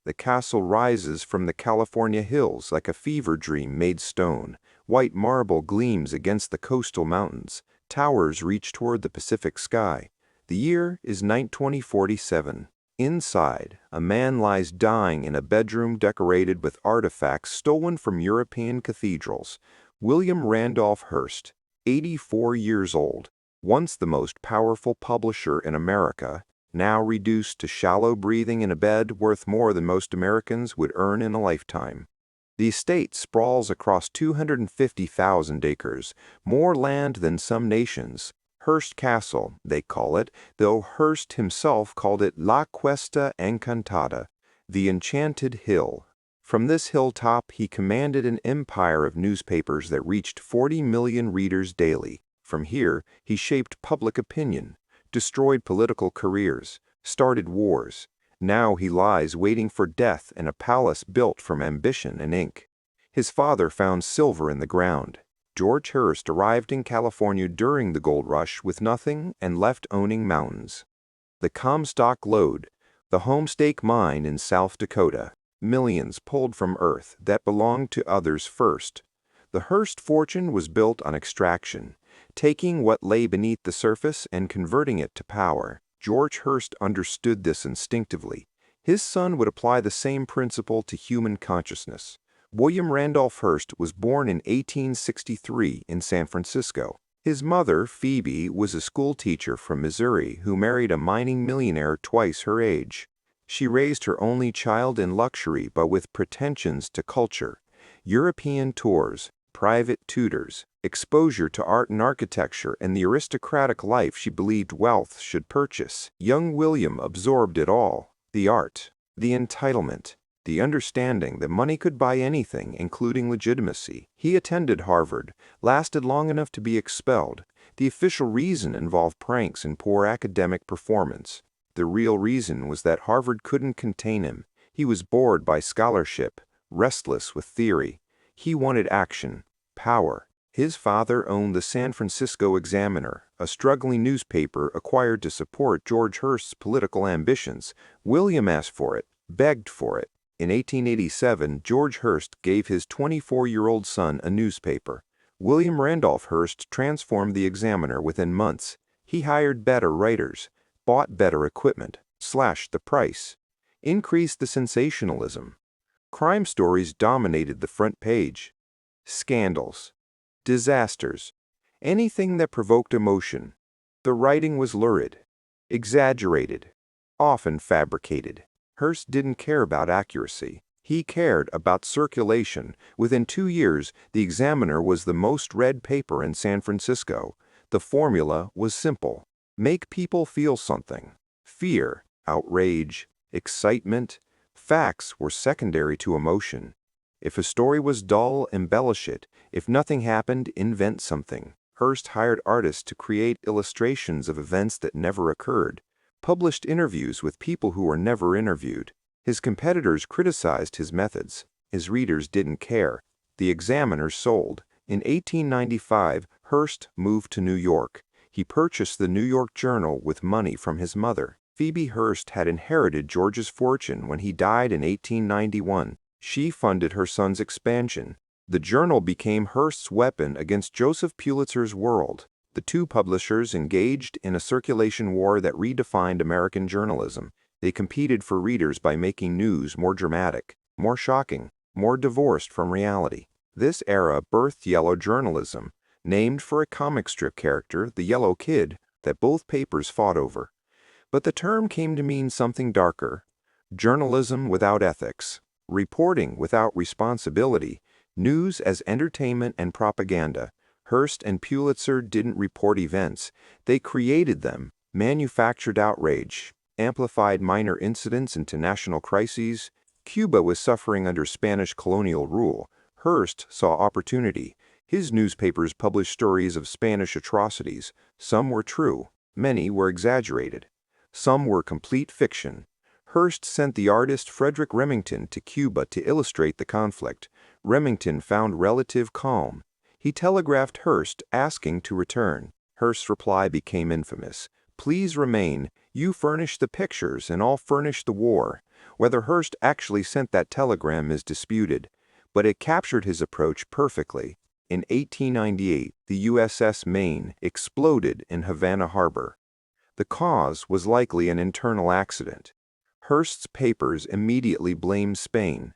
The castle rises from the California hills like a fever dream made stone. White marble gleams against the coastal mountains. Towers reach toward the Pacific sky. The year is 2047. Inside, a man lies dying in a bedroom decorated with artifacts stolen from European cathedrals. William Randolph Hearst, 84 years old, once the most powerful publisher in America, now reduced to shallow breathing in a bed worth more than most Americans would earn in a lifetime. The estate sprawls across 250,000 acres, more land than some nations. Hearst Castle, they call it, though Hearst himself called it La Cuesta Encantada, the Enchanted Hill. From this hilltop he commanded an empire of newspapers that reached 40 million readers daily. From here he shaped public opinion, destroyed political careers, started wars. Now he lies waiting for death in a palace built from ambition and ink. His father found silver in the ground. George Hearst arrived in California during the gold rush with nothing and left owning mountains. The Comstock Lode, the Homestake Mine in South Dakota, millions pulled from earth that belonged to others first. The Hearst fortune was built on extraction, taking what lay beneath the surface and converting it to power. George Hearst understood this instinctively. His son would apply the same principle to human consciousness. William Randolph Hearst was born in 1863 in San Francisco. His mother, Phoebe, was a school teacher from Missouri who married a mining millionaire twice her age. She raised her only child in luxury but with pretensions to culture. European tours, private tutors, exposure to art and architecture, and the aristocratic life she believed wealth should purchase. Young William absorbed it all: the art, the entitlement, the understanding that money could buy anything, including legitimacy. He attended Harvard, lasted long enough to be expelled. The official reason involved pranks and poor academic performance. The real reason was that Harvard couldn't contain him. He was bored by scholarship, restless with theory. He wanted action, power. His father owned the San Francisco Examiner, a struggling newspaper acquired to support George Hearst's political ambitions. William asked for it, begged for it. In 1887, George Hearst gave his 24-year-old son a newspaper. William Randolph Hearst transformed the Examiner within months. He hired better writers, bought better equipment, slashed the price, increased the sensationalism. Crime stories dominated the front page. Scandals, disasters, anything that provoked emotion. The writing was lurid, exaggerated, often fabricated. Hearst didn't care about accuracy. He cared about circulation. Within 2 years, the Examiner was the most read paper in San Francisco. The formula was simple: make people feel something. Fear, outrage, excitement. Facts were secondary to emotion. If a story was dull, embellish it. If nothing happened, invent something. Hearst hired artists to create illustrations of events that never occurred, published interviews with people who were never interviewed. His competitors criticized his methods. His readers didn't care. The Examiner sold. In 1895, Hearst moved to New York. He purchased the New York Journal with money from his mother. Phoebe Hearst had inherited George's fortune when he died in 1891. She funded her son's expansion. The journal became Hearst's weapon against Joseph Pulitzer's World. The two publishers engaged in a circulation war that redefined American journalism. They competed for readers by making news more dramatic, more shocking, more divorced from reality. This era birthed yellow journalism, named for a comic strip character, the Yellow Kid, that both papers fought over. But the term came to mean something darker: journalism without ethics, reporting without responsibility, news as entertainment and propaganda. Hearst and Pulitzer didn't report events. They created them, manufactured outrage, amplified minor incidents into national crises. Cuba was suffering under Spanish colonial rule. Hearst saw opportunity. His newspapers published stories of Spanish atrocities. Some were true, many were exaggerated. Some were complete fiction. Hearst sent the artist Frederick Remington to Cuba to illustrate the conflict. Remington found relative calm. He telegraphed Hearst asking to return. Hearst's reply became infamous: "Please remain. You furnish the pictures and I'll furnish the war." Whether Hearst actually sent that telegram is disputed, but it captured his approach perfectly. In 1898, the USS Maine exploded in Havana Harbor. The cause was likely an internal accident. Hearst's papers immediately blamed Spain.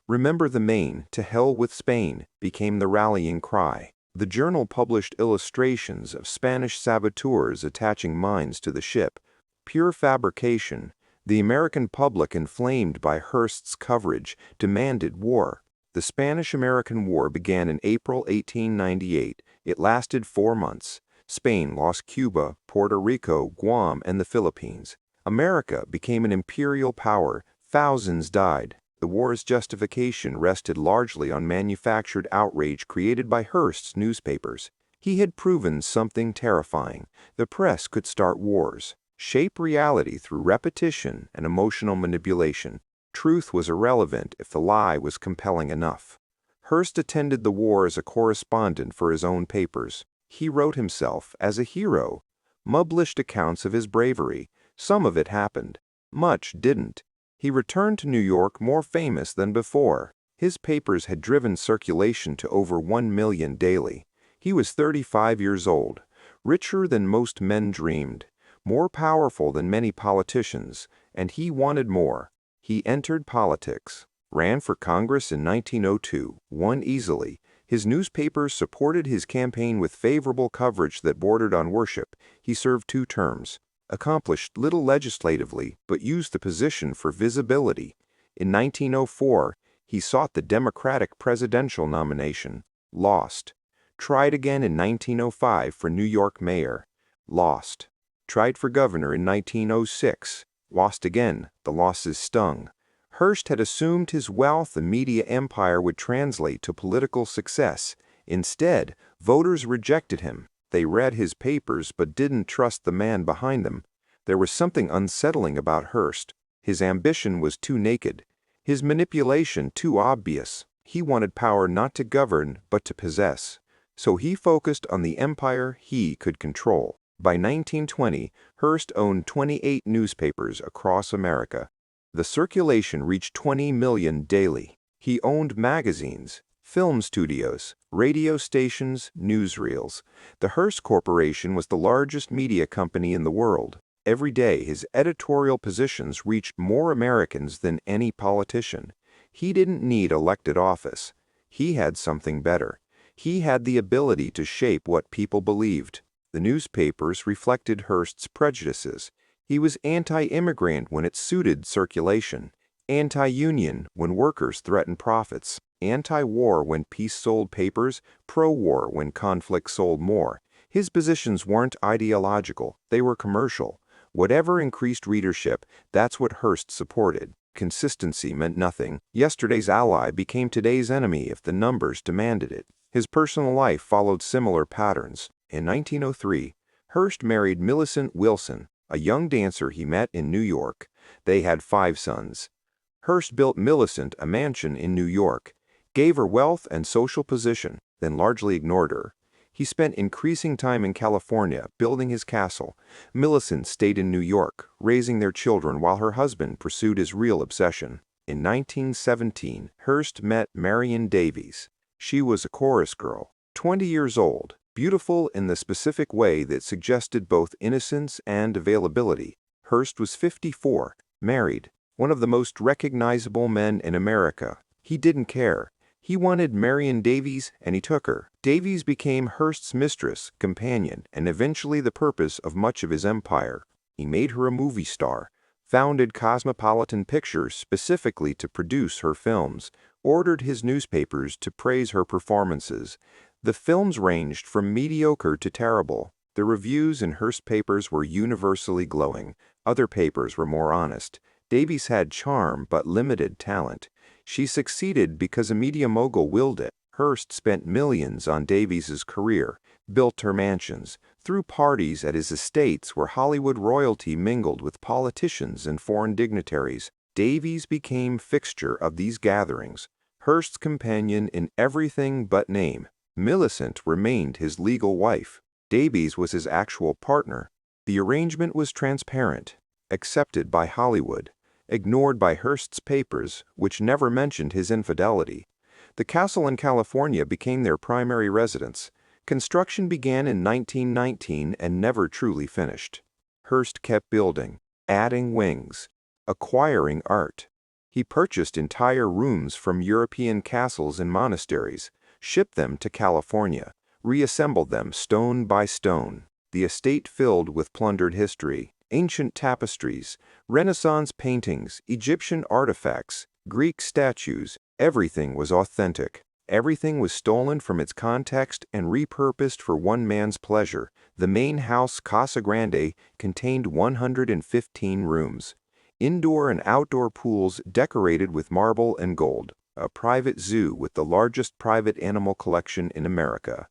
"Remember the Maine, to hell with Spain," became the rallying cry. The journal published illustrations of Spanish saboteurs attaching mines to the ship. Pure fabrication. The American public, inflamed by Hearst's coverage, demanded war. The Spanish-American War began in April 1898. It lasted 4 months. Spain lost Cuba, Puerto Rico, Guam, and the Philippines. America became an imperial power. Thousands died. The war's justification rested largely on manufactured outrage created by Hearst's newspapers. He had proven something terrifying. The press could start wars, shape reality through repetition and emotional manipulation. Truth was irrelevant if the lie was compelling enough. Hearst attended the war as a correspondent for his own papers. He wrote himself as a hero, published accounts of his bravery. Some of it happened. Much didn't. He returned to New York more famous than before. His papers had driven circulation to over 1 million daily. He was 35 years old, richer than most men dreamed, more powerful than many politicians, and he wanted more. He entered politics, ran for Congress in 1902, won easily. His newspapers supported his campaign with favorable coverage that bordered on worship. He served 2 terms. Accomplished little legislatively, but used the position for visibility. In 1904, he sought the Democratic presidential nomination. Lost. Tried again in 1905 for New York mayor. Lost. Tried for governor in 1906. Lost again. The losses stung. Hearst had assumed his wealth and media empire would translate to political success. Instead, voters rejected him. They read his papers but didn't trust the man behind them. There was something unsettling about Hearst. His ambition was too naked, his manipulation too obvious. He wanted power not to govern but to possess. So he focused on the empire he could control. By 1920, Hearst owned 28 newspapers across America. The circulation reached 20 million daily. He owned magazines, film studios, radio stations, newsreels. The Hearst Corporation was the largest media company in the world. Every day, his editorial positions reached more Americans than any politician. He didn't need elected office. He had something better. He had the ability to shape what people believed. The newspapers reflected Hearst's prejudices. He was anti-immigrant when it suited circulation, anti-union when workers threatened profits, anti-war when peace sold papers, pro-war when conflict sold more. His positions weren't ideological, they were commercial. Whatever increased readership, that's what Hearst supported. Consistency meant nothing. Yesterday's ally became today's enemy if the numbers demanded it. His personal life followed similar patterns. In 1903, Hearst married Millicent Wilson, a young dancer he met in New York. They had 5 sons. Hearst built Millicent a mansion in New York, gave her wealth and social position, then largely ignored her. He spent increasing time in California building his castle. Millicent stayed in New York, raising their children while her husband pursued his real obsession. In 1917, Hearst met Marion Davies. She was a chorus girl, 20 years old, beautiful in the specific way that suggested both innocence and availability. Hearst was 54, married, one of the most recognizable men in America. He didn't care. He wanted Marion Davies, and he took her. Davies became Hearst's mistress, companion, and eventually the purpose of much of his empire. He made her a movie star, founded Cosmopolitan Pictures specifically to produce her films, ordered his newspapers to praise her performances. The films ranged from mediocre to terrible. The reviews in Hearst papers were universally glowing. Other papers were more honest. Davies had charm but limited talent. She succeeded because a media mogul willed it. Hearst spent millions on Davies's career, built her mansions, threw parties at his estates where Hollywood royalty mingled with politicians and foreign dignitaries. Davies became fixture of these gatherings, Hearst's companion in everything but name. Millicent remained his legal wife. Davies was his actual partner. The arrangement was transparent, accepted by Hollywood. ignored by Hearst's papers, which never mentioned his infidelity. The castle in California became their primary residence. Construction began in 1919 and never truly finished. Hearst kept building, adding wings, acquiring art. He purchased entire rooms from European castles and monasteries, shipped them to California, reassembled them stone by stone. The estate filled with plundered history, ancient tapestries, Renaissance paintings, Egyptian artifacts, Greek statues. Everything was authentic. Everything was stolen from its context and repurposed for one man's pleasure. The main house, Casa Grande, contained 115 rooms. Indoor and outdoor pools decorated with marble and gold. A private zoo with the largest private animal collection in America.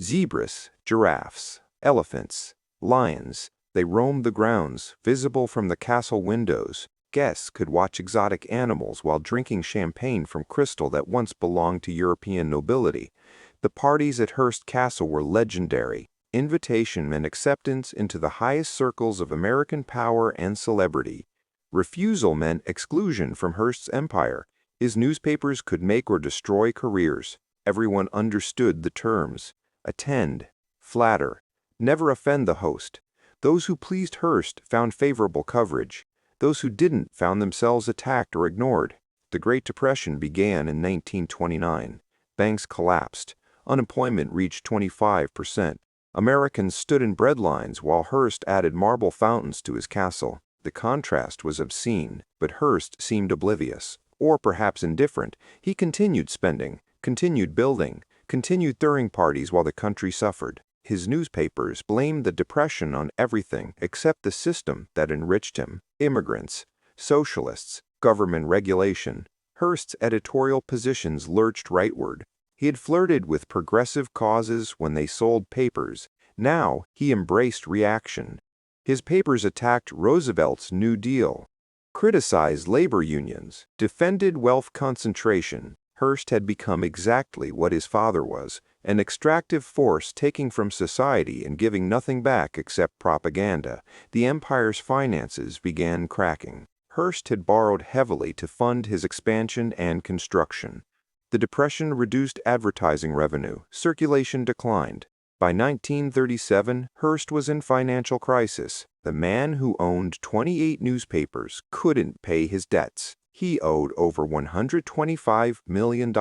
Zebras, giraffes, elephants, lions. They roamed the grounds, visible from the castle windows. Guests could watch exotic animals while drinking champagne from crystal that once belonged to European nobility. The parties at Hearst Castle were legendary. Invitation and acceptance into the highest circles of American power and celebrity. Refusal meant exclusion from Hearst's empire. His newspapers could make or destroy careers. Everyone understood the terms. Attend, flatter, never offend the host. Those who pleased Hearst found favorable coverage. Those who didn't found themselves attacked or ignored. The Great Depression began in 1929. Banks collapsed. Unemployment reached 25%. Americans stood in bread lines while Hearst added marble fountains to his castle. The contrast was obscene, but Hearst seemed oblivious, or perhaps indifferent. He continued spending, continued building, continued throwing parties while the country suffered. His newspapers blamed the Depression on everything except the system that enriched him: immigrants, socialists, government regulation. Hearst's editorial positions lurched rightward. He had flirted with progressive causes when they sold papers. Now he embraced reaction. His papers attacked Roosevelt's New Deal, criticized labor unions, defended wealth concentration. Hearst had become exactly what his father was, an extractive force taking from society and giving nothing back except propaganda. The empire's finances began cracking. Hearst had borrowed heavily to fund his expansion and construction. The Depression reduced advertising revenue. Circulation declined. By 1937, Hearst was in financial crisis. The man who owned 28 newspapers couldn't pay his debts. He owed over $125 million.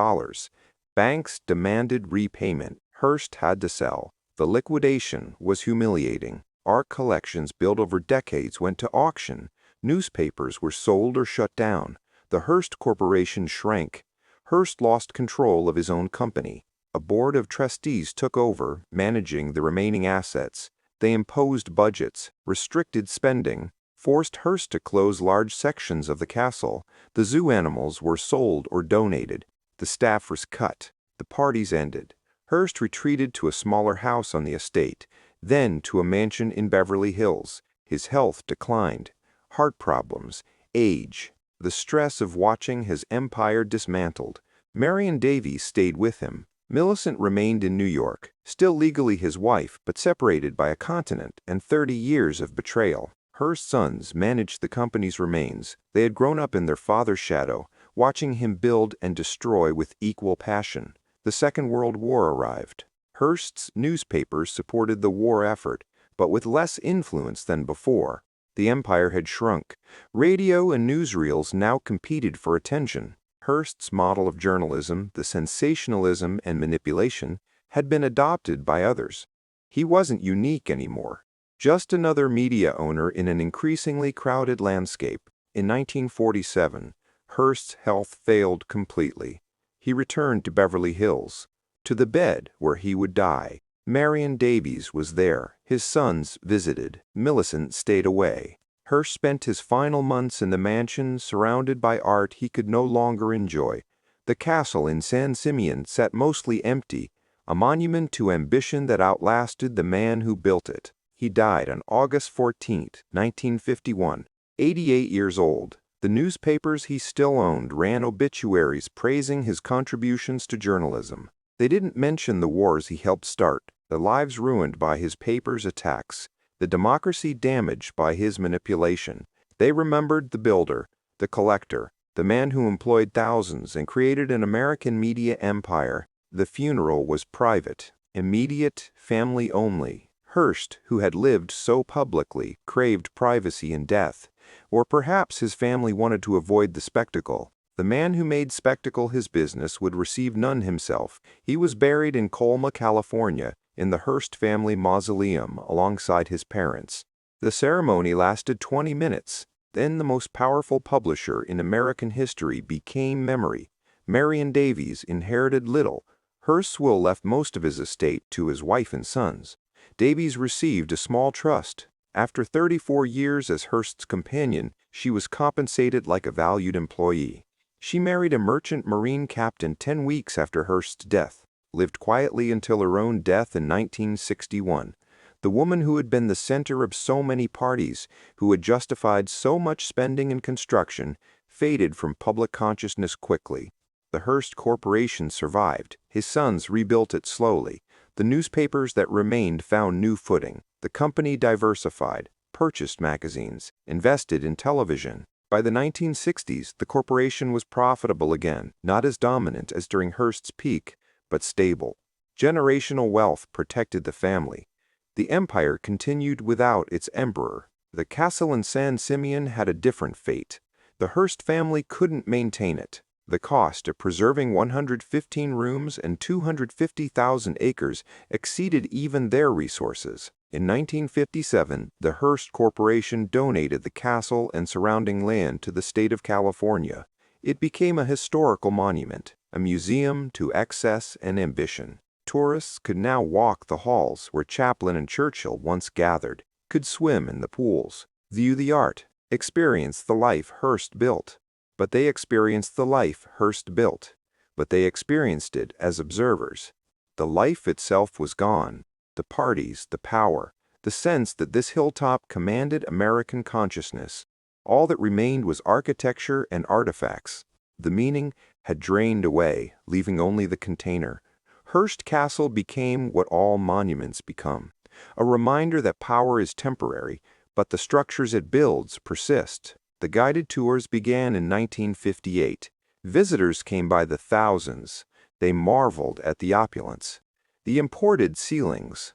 Banks demanded repayment. Hearst had to sell. The liquidation was humiliating. Art collections built over decades went to auction. Newspapers were sold or shut down. The Hearst Corporation shrank. Hearst lost control of his own company. A board of trustees took over, managing the remaining assets. They imposed budgets, restricted spending, forced Hearst to close large sections of the castle. The zoo animals were sold or donated. The staff was cut. The parties ended. Hearst retreated to a smaller house on the estate, then to a mansion in Beverly Hills. His health declined. Heart problems, age, the stress of watching his empire dismantled. Marion Davies stayed with him. Millicent remained in New York, still legally his wife, but separated by a continent and 30 years of betrayal. Hearst's sons managed the company's remains. They had grown up in their father's shadow, watching him build and destroy with equal passion. The Second World War arrived. Hearst's newspapers supported the war effort, but with less influence than before. The empire had shrunk. Radio and newsreels now competed for attention. Hearst's model of journalism, the sensationalism and manipulation, had been adopted by others. He wasn't unique anymore. Just another media owner in an increasingly crowded landscape. In 1947, Hearst's health failed completely. He returned to Beverly Hills, to the bed where he would die. Marion Davies was there. His sons visited. Millicent stayed away. Hearst spent his final months in the mansion surrounded by art he could no longer enjoy. The castle in San Simeon sat mostly empty, a monument to ambition that outlasted the man who built it. He died on August 14, 1951, 88 years old. The newspapers he still owned ran obituaries praising his contributions to journalism. They didn't mention the wars he helped start, the lives ruined by his papers' attacks, the democracy damaged by his manipulation. They remembered the builder, The collector, the man who employed thousands and created an American media empire. The funeral was private, immediate, family only. Hearst, who had lived so publicly, craved privacy in death. Or perhaps his family wanted to avoid the spectacle. The man who made spectacle his business would receive none himself. He was buried in Colma, California, in the Hearst family mausoleum alongside his parents. The ceremony lasted 20 minutes. Then the most powerful publisher in American history became memory. Marion Davies inherited little. Hearst's will left most of his estate to his wife and sons. Davies received a small trust. After 34 years as Hearst's companion, she was compensated like a valued employee. She married a merchant marine captain 10 weeks after Hearst's death, lived quietly until her own death in 1961. The woman who had been the center of so many parties, who had justified so much spending and construction, faded from public consciousness quickly. The Hearst Corporation survived. His sons rebuilt it slowly. The newspapers that remained found new footing. The company diversified, purchased magazines, invested in television. By the 1960s, the corporation was profitable again, not as dominant as during Hearst's peak, but stable. Generational wealth protected the family. The empire continued without its emperor. The castle in San Simeon had a different fate. The Hearst family couldn't maintain it. The cost of preserving 115 rooms and 250,000 acres exceeded even their resources. In 1957, the Hearst Corporation donated the castle and surrounding land to the state of California. It became a historical monument, a museum to excess and ambition. Tourists could now walk the halls where Chaplin and Churchill once gathered, could swim in the pools, view the art, experience the life Hearst built. But they experienced the life Hearst built. But they experienced it as observers. The life itself was gone. The parties, the power, the sense that this hilltop commanded American consciousness. All that remained was architecture and artifacts. The meaning had drained away, leaving only the container. Hearst Castle became what all monuments become. A reminder that power is temporary, but the structures it builds persist. The guided tours began in 1958. Visitors came by the thousands. They marveled at the opulence, the imported ceilings,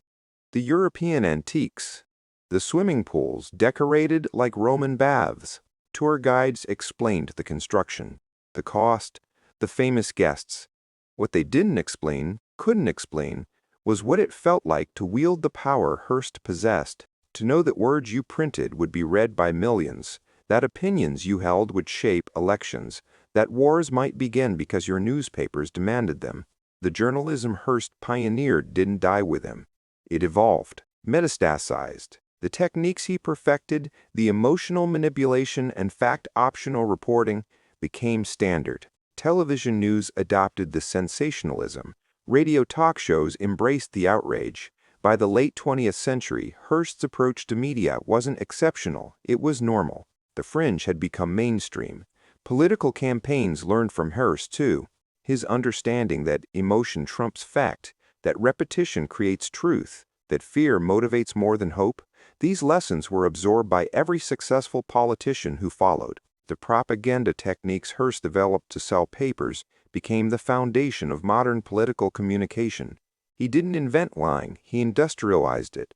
the European antiques, the swimming pools decorated like Roman baths. Tour guides explained the construction, the cost, the famous guests. What they didn't explain, couldn't explain, was what it felt like to wield the power Hearst possessed, to know that words you printed would be read by millions, that opinions you held would shape elections, that wars might begin because your newspapers demanded them. The journalism Hearst pioneered didn't die with him. It evolved, metastasized. The techniques he perfected, the emotional manipulation and fact-optional reporting, became standard. Television news adopted the sensationalism. Radio talk shows embraced the outrage. By the late 20th century, Hearst's approach to media wasn't exceptional, it was normal. The fringe had become mainstream. Political campaigns learned from Hearst, too. His understanding that emotion trumps fact, that repetition creates truth, that fear motivates more than hope, these lessons were absorbed by every successful politician who followed. The propaganda techniques Hearst developed to sell papers became the foundation of modern political communication. He didn't invent lying, he industrialized it.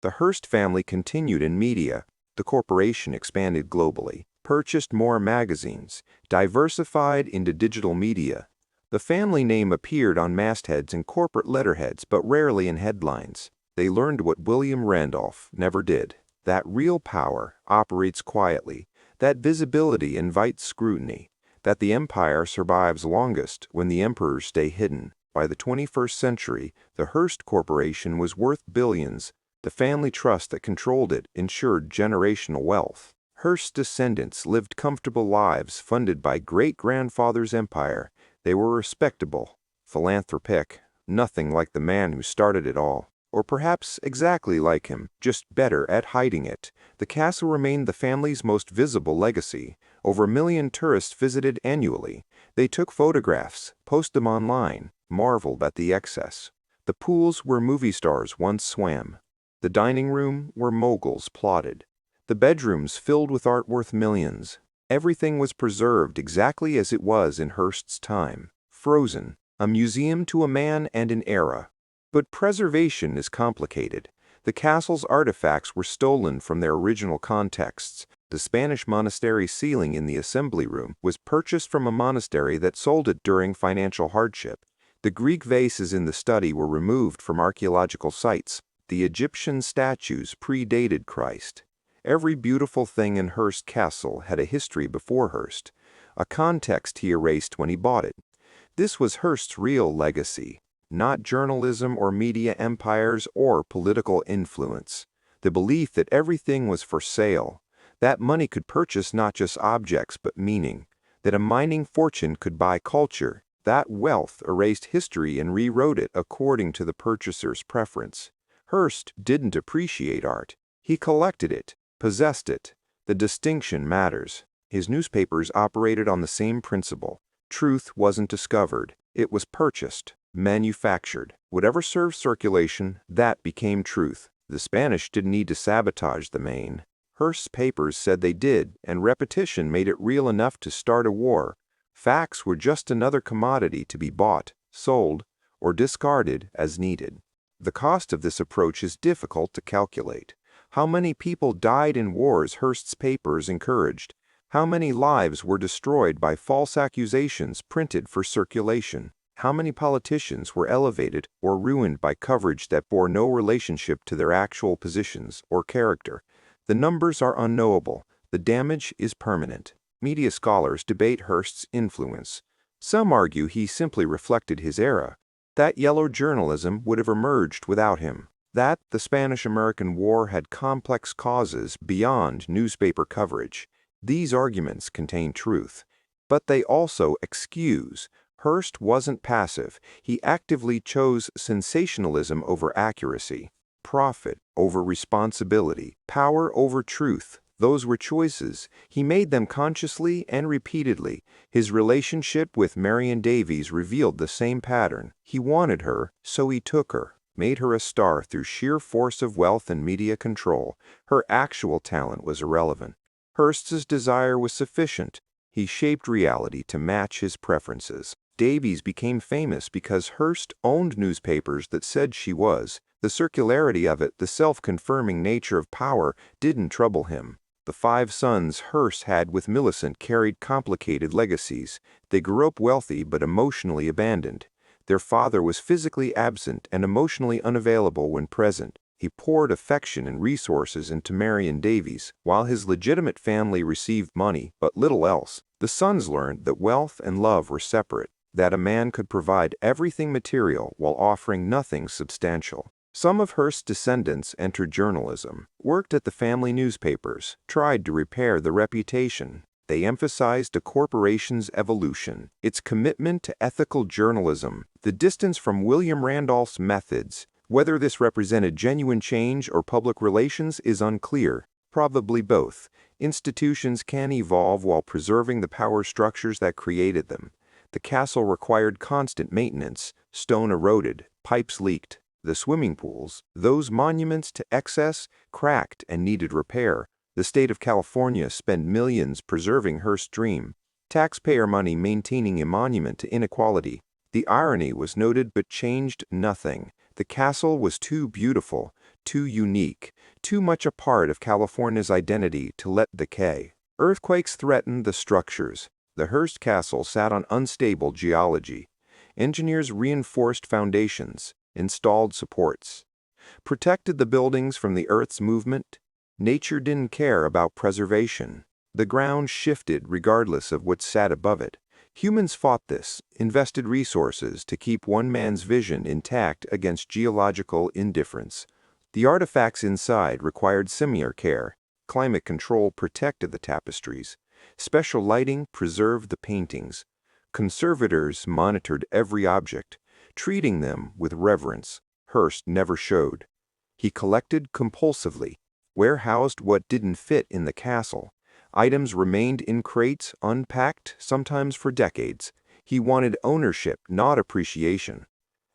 The Hearst family continued in media. The corporation expanded globally, purchased more magazines, diversified into digital media. The family name appeared on mastheads and corporate letterheads, but rarely in headlines. They learned what William Randolph never did, that real power operates quietly, that visibility invites scrutiny, that the empire survives longest when the emperors stay hidden. By the 21st century, the Hearst Corporation was worth billions. The family trust that controlled it ensured generational wealth. Hearst's descendants lived comfortable lives funded by great-grandfather's empire. They were respectable, philanthropic, nothing like the man who started it all. Or perhaps exactly like him, just better at hiding it. The castle remained the family's most visible legacy. Over 1 million tourists visited annually. They took photographs, posted them online, marveled at the excess. The pools where movie stars once swam. The dining room where moguls plotted. The bedrooms filled with art worth millions. Everything was preserved exactly as it was in Hearst's time, frozen, a museum to a man and an era. But preservation is complicated. The castle's artifacts were stolen from their original contexts. The Spanish monastery ceiling in the assembly room was purchased from a monastery that sold it during financial hardship. The Greek vases in the study were removed from archaeological sites. The Egyptian statues predated Christ. Every beautiful thing in Hearst Castle had a history before Hearst, a context he erased when he bought it. This was Hearst's real legacy, not journalism or media empires or political influence. The belief that everything was for sale, that money could purchase not just objects but meaning, that a mining fortune could buy culture, that wealth erased history and rewrote it according to the purchaser's preference. Hearst didn't appreciate art. He collected it, possessed it. The distinction matters. His newspapers operated on the same principle. Truth wasn't discovered. It was purchased, manufactured. Whatever served circulation, that became truth. The Spanish didn't need to sabotage the Maine. Hearst's papers said they did, and repetition made it real enough to start a war. Facts were just another commodity to be bought, sold, or discarded as needed. The cost of this approach is difficult to calculate. How many people died in wars Hearst's papers encouraged? How many lives were destroyed by false accusations printed for circulation? How many politicians were elevated or ruined by coverage that bore no relationship to their actual positions or character? The numbers are unknowable. The damage is permanent. Media scholars debate Hearst's influence. Some argue he simply reflected his era, that yellow journalism would have emerged without him, that the Spanish-American War had complex causes beyond newspaper coverage. These arguments contain truth, but they also excuse. Hearst wasn't passive. He actively chose sensationalism over accuracy, profit over responsibility, power over truth. Those were choices. He made them consciously and repeatedly. His relationship with Marion Davies revealed the same pattern. He wanted her, so he took her, made her a star through sheer force of wealth and media control. Her actual talent was irrelevant. Hearst's desire was sufficient. He shaped reality to match his preferences. Davies became famous because Hearst owned newspapers that said she was. The circularity of it, the self-confirming nature of power, didn't trouble him. The 5 sons Hearst had with Millicent carried complicated legacies. They grew up wealthy but emotionally abandoned. Their father was physically absent and emotionally unavailable when present. He poured affection and resources into Marion Davies, while his legitimate family received money, but little else. The sons learned that wealth and love were separate, that a man could provide everything material while offering nothing substantial. Some of Hearst's descendants entered journalism, worked at the family newspapers, tried to repair the reputation. They emphasized a corporation's evolution, its commitment to ethical journalism, the distance from William Randolph's methods. Whether this represented genuine change or public relations is unclear. Probably both. Institutions can evolve while preserving the power structures that created them. The castle required constant maintenance. Stone eroded, pipes leaked. The swimming pools, those monuments to excess, cracked and needed repair. The state of California spent millions preserving Hearst's dream, taxpayer money maintaining a monument to inequality. The irony was noted but changed nothing. The castle was too beautiful, too unique, too much a part of California's identity to let decay. Earthquakes threatened the structures. The Hearst Castle sat on unstable geology. Engineers reinforced foundations, installed supports, protected the buildings from the Earth's movement. Nature didn't care about preservation. The ground shifted regardless of what sat above it. Humans fought this, invested resources to keep one man's vision intact against geological indifference. The artifacts inside required similar care. Climate control protected the tapestries. Special lighting preserved the paintings. Conservators monitored every object, treating them with reverence. Hearst never showed. He collected compulsively, warehoused what didn't fit in the castle. Items remained in crates, unpacked, sometimes for decades. He wanted ownership, not appreciation.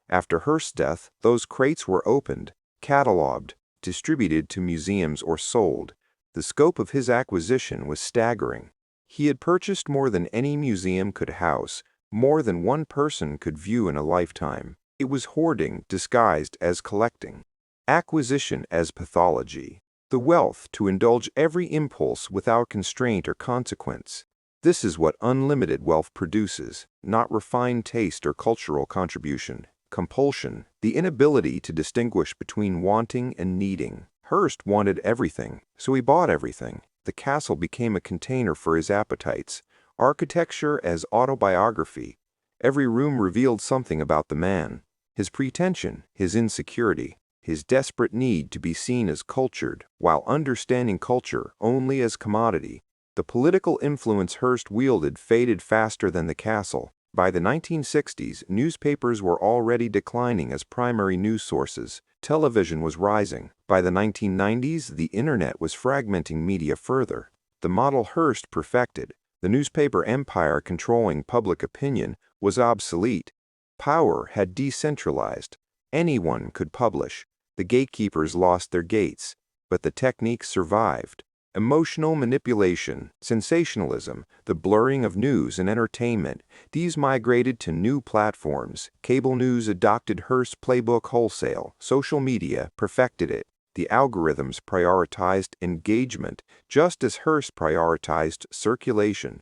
After Hearst's death, those crates were opened, catalogued, distributed to museums or sold. The scope of his acquisition was staggering. He had purchased more than any museum could house, more than one person could view in a lifetime. It was hoarding disguised as collecting, acquisition as pathology, the wealth to indulge every impulse without constraint or consequence. This is what unlimited wealth produces, not refined taste or cultural contribution. Compulsion, the inability to distinguish between wanting and needing. Hearst wanted everything, so he bought everything. The castle became a container for his appetites. Architecture as autobiography. Every room revealed something about the man. His pretension, his insecurity, his desperate need to be seen as cultured, while understanding culture only as commodity. The political influence Hearst wielded faded faster than the castle. By the 1960s, newspapers were already declining as primary news sources. Television was rising. By the 1990s, the internet was fragmenting media further. The model Hearst perfected, the newspaper empire controlling public opinion, was obsolete. Power had decentralized. Anyone could publish. The gatekeepers lost their gates, but the techniques survived. Emotional manipulation, sensationalism, the blurring of news and entertainment, these migrated to new platforms. Cable news adopted Hearst's playbook wholesale. Social media perfected it. The algorithms prioritized engagement, just as Hearst prioritized circulation.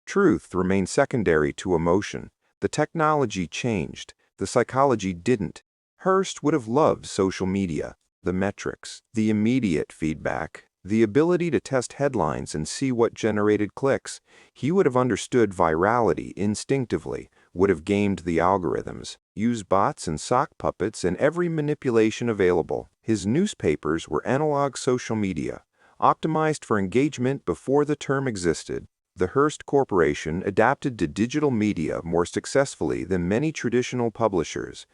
Truth remained secondary to emotion. The technology changed. The psychology didn't. Hearst would have loved social media, the metrics, the immediate feedback, the ability to test headlines and see what generated clicks. He would have understood virality instinctively, would have gamed the algorithms, used bots and sock puppets and every manipulation available. His newspapers were analog social media, optimized for engagement before the term existed. The Hearst Corporation adapted to digital media more successfully than many traditional publishers.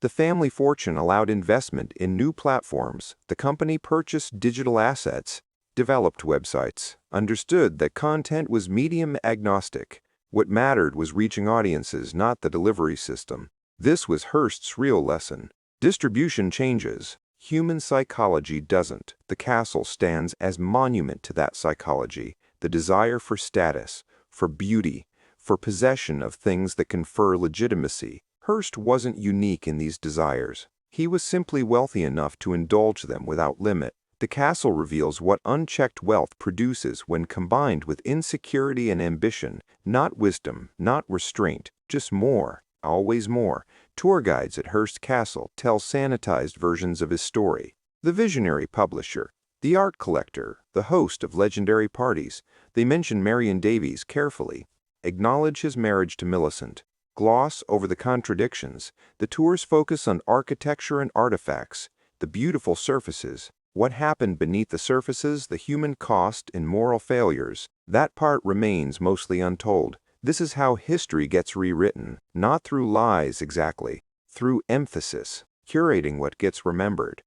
The family fortune allowed investment in new platforms. The company purchased digital assets, developed websites, understood that content was medium agnostic. What mattered was reaching audiences, not the delivery system. This was Hearst's real lesson. Distribution changes. Human psychology doesn't. The castle stands as monument to that psychology, the desire for status, for beauty, for possession of things that confer legitimacy. Hearst wasn't unique in these desires. He was simply wealthy enough to indulge them without limit. The castle reveals what unchecked wealth produces when combined with insecurity and ambition, not wisdom, not restraint, just more, always more. Tour guides at Hearst Castle tell sanitized versions of his story. The visionary publisher, the art collector, the host of legendary parties, they mention Marion Davies carefully, acknowledge his marriage to Millicent, gloss over the contradictions. The tours focus on architecture and artifacts, the beautiful surfaces, what happened beneath the surfaces, the human cost and moral failures. That part remains mostly untold. This is how history gets rewritten, not through lies exactly, through emphasis, curating what gets remembered.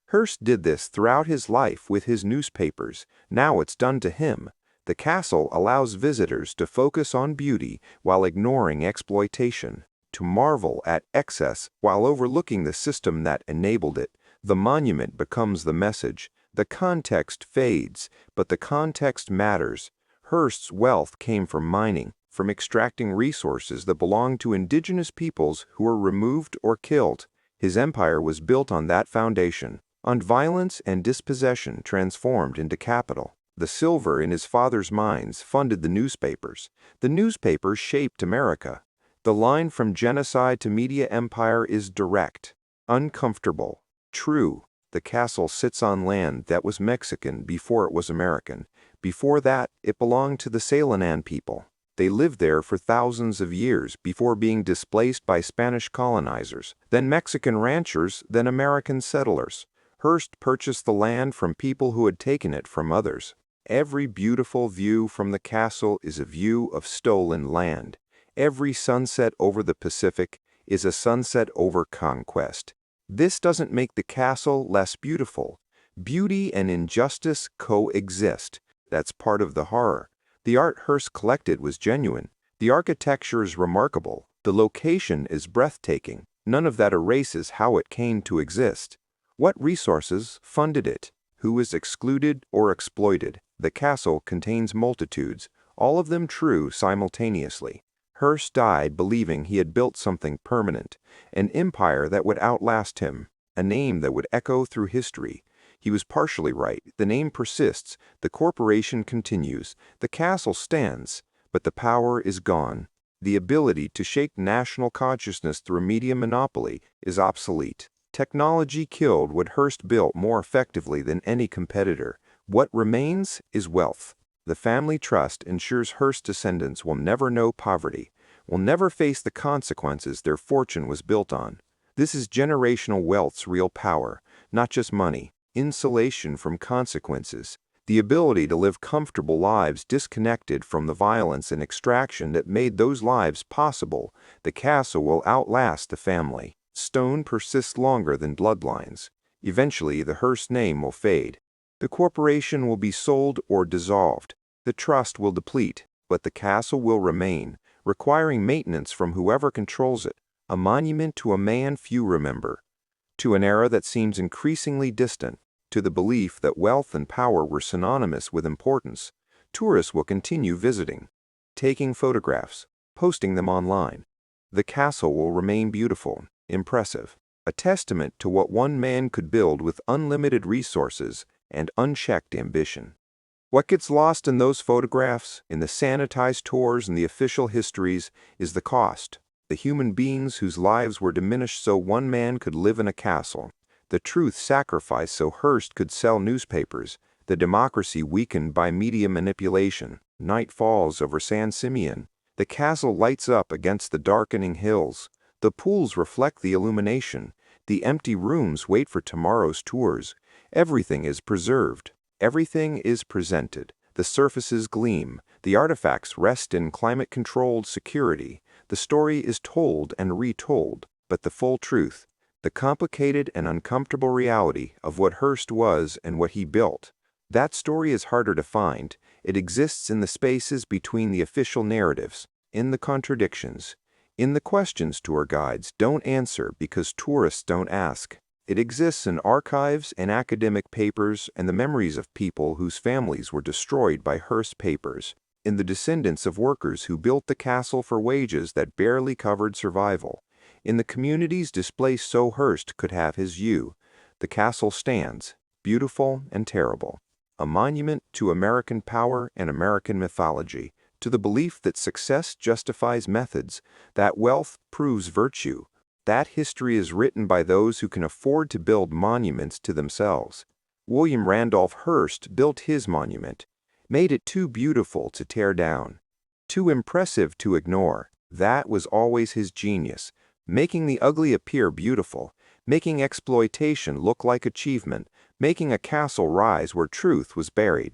Hearst did this throughout his life with his newspapers. Now it's done to him. The castle allows visitors to focus on beauty while ignoring exploitation, to marvel at excess while overlooking the system that enabled it. The monument becomes the message. The context fades, but the context matters. Hearst's wealth came from mining, from extracting resources that belonged to indigenous peoples who were removed or killed. His empire was built on that foundation, on violence and dispossession transformed into capital. The silver in his father's mines funded the newspapers. The newspapers shaped America. The line from genocide to media empire is direct, uncomfortable, true. The castle sits on land that was Mexican before it was American. Before that, it belonged to the Salinan people. They lived there for thousands of years before being displaced by Spanish colonizers, then Mexican ranchers, then American settlers. Hearst purchased the land from people who had taken it from others. Every beautiful view from the castle is a view of stolen land. Every sunset over the Pacific is a sunset over conquest. This doesn't make the castle less beautiful. Beauty and injustice coexist. That's part of the horror. The art Hearst collected was genuine. The architecture is remarkable. The location is breathtaking. None of that erases how it came to exist. What resources funded it? Who was excluded or exploited? The castle contains multitudes, all of them true simultaneously. Hearst died believing he had built something permanent, an empire that would outlast him, a name that would echo through history. He was partially right. The name persists, the corporation continues, the castle stands, but the power is gone. The ability to shake national consciousness through a media monopoly is obsolete. Technology killed what Hearst built more effectively than any competitor. What remains is wealth. The family trust ensures Hearst's descendants will never know poverty, will never face the consequences their fortune was built on. This is generational wealth's real power, not just money, insulation from consequences, the ability to live comfortable lives disconnected from the violence and extraction that made those lives possible. The castle will outlast the family. Stone persists longer than bloodlines. Eventually, the Hearst name will fade. The corporation will be sold or dissolved. The trust will deplete, but the castle will remain, requiring maintenance from whoever controls it, a monument to a man few remember, to an era that seems increasingly distant, to the belief that wealth and power were synonymous with importance. Tourists will continue visiting, taking photographs, posting them online. The castle will remain beautiful, impressive, a testament to what one man could build with unlimited resources and unchecked ambition. What gets lost in those photographs, in the sanitized tours and the official histories, is the cost. The human beings whose lives were diminished so one man could live in a castle. The truth sacrificed so Hearst could sell newspapers. The democracy weakened by media manipulation. Night falls over San Simeon. The castle lights up against the darkening hills. The pools reflect the illumination. The empty rooms wait for tomorrow's tours. Everything is preserved. Everything is presented. The surfaces gleam. The artifacts rest in climate-controlled security. The story is told and retold, but the full truth, the complicated and uncomfortable reality of what Hearst was and what he built, that story is harder to find. It exists in the spaces between the official narratives, in the contradictions, in the questions tour guides don't answer because tourists don't ask. It exists in archives and academic papers and the memories of people whose families were destroyed by Hearst papers, in the descendants of workers who built the castle for wages that barely covered survival, in the communities displaced so Hearst could have his view. The castle stands, beautiful and terrible, a monument to American power and American mythology, to the belief that success justifies methods, that wealth proves virtue, that history is written by those who can afford to build monuments to themselves. William Randolph Hearst built his monument, made it too beautiful to tear down, too impressive to ignore. That was always his genius, making the ugly appear beautiful, making exploitation look like achievement, making a castle rise where truth was buried.